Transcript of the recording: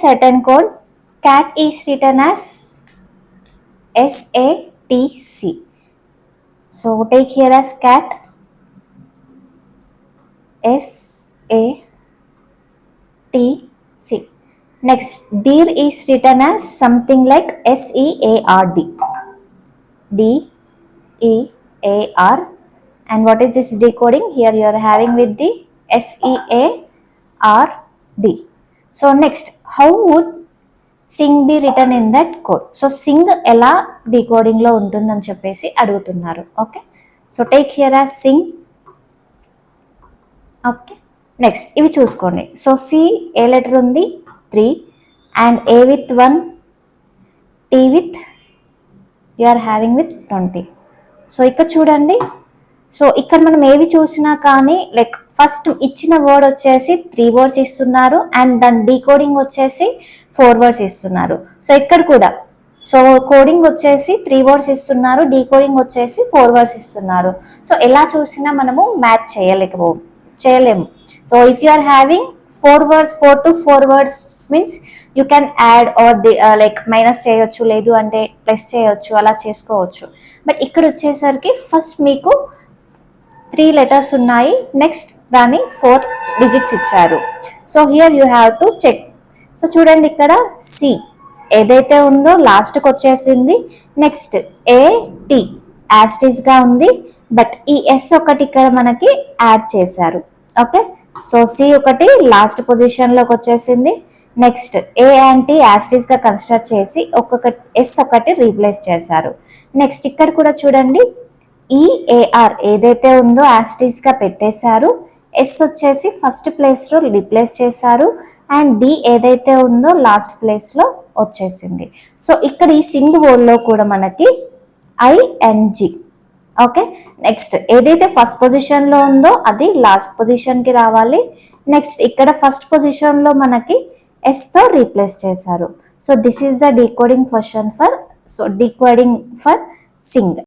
certain code, cat is written as SATC. So take here as cat, SATC. Next, deer is written as something like SEARD. DEAR. And what is this decoding? Here you are having with the SEARD. So next, how would sing B return in that code? So sing ఎలా డీకోడింగ్లో ఉంటుందని చెప్పేసి అడుగుతున్నారు. Okay, so take here as sing. Okay, next ఇవి చూసుకోండి. So C ఏ letter ఉంది? 3, and A with 1, T with you are having with 20. So ఇక్కడ చూడండి, సో ఇక్కడ మనం ఏవి చూసినా కానీ లైక్ ఫస్ట్ ఇచ్చిన వర్డ్ వచ్చేసి 3 వర్డ్స్ ఇస్తున్నారు అండ్ దాని డీకోడింగ్ వచ్చేసి 4 వర్డ్స్ ఇస్తున్నారు. సో ఇక్కడ కూడా సో కోడింగ్ వచ్చేసి 3 వర్డ్స్ ఇస్తున్నారు, డీకోడింగ్ వచ్చేసి 4 వర్డ్స్ ఇస్తున్నారు. సో ఎలా చూసినా మనము మ్యాచ్ చేయలేము. So if you are having 4 words, 4 to 4 words means you can add or like minus చేయొచ్చు, లేదు అంటే ప్లస్ చేయొచ్చు, అలా చేసుకోవచ్చు. బట్ ఇక్కడ వచ్చేసరికి ఫస్ట్ మీకు 3 లెటర్స్ ఉన్నాయి, నెక్స్ట్ దాన్ని 4 డిజిట్స్ ఇచ్చారు. So here you have to check. So చూడండి, ఇక్కడ సి ఏదైతే ఉందో లాస్ట్కి వచ్చేసింది. నెక్స్ట్ ఏటి యాస్టిస్గా ఉంది, బట్ ఈ ఎస్ ఒకటి ఇక్కడ మనకి యాడ్ చేశారు. ఓకే, సో సి ఒకటి లాస్ట్ పొజిషన్లోకి వచ్చేసింది. నెక్స్ట్ ఏ అండ్ టీ యాస్టిస్గా కన్సిడర్ చేసి ఒక్కొక్కటి ఎస్ ఒకటి రీప్లేస్ చేశారు. నెక్స్ట్ ఇక్కడ కూడా చూడండి, ఈఏఆర్ ఏదైతే ఉందో యాస్టిస్గా పెట్టేశారు, ఎస్ వచ్చేసి ఫస్ట్ ప్లేస్లో రీప్లేస్ చేశారు, అండ్ డి ఏదైతే ఉందో లాస్ట్ ప్లేస్లో వచ్చేసింది. సో ఇక్కడ ఈ సింగ్ వర్డ్లో కూడా మనకి ఐఎన్జి. ఓకే, నెక్స్ట్ ఏదైతే ఫస్ట్ పొజిషన్లో ఉందో అది లాస్ట్ పొజిషన్కి రావాలి. నెక్స్ట్ ఇక్కడ ఫస్ట్ పొజిషన్లో మనకి ఎస్తో రీప్లేస్ చేశారు. So this is the decoding for Singh.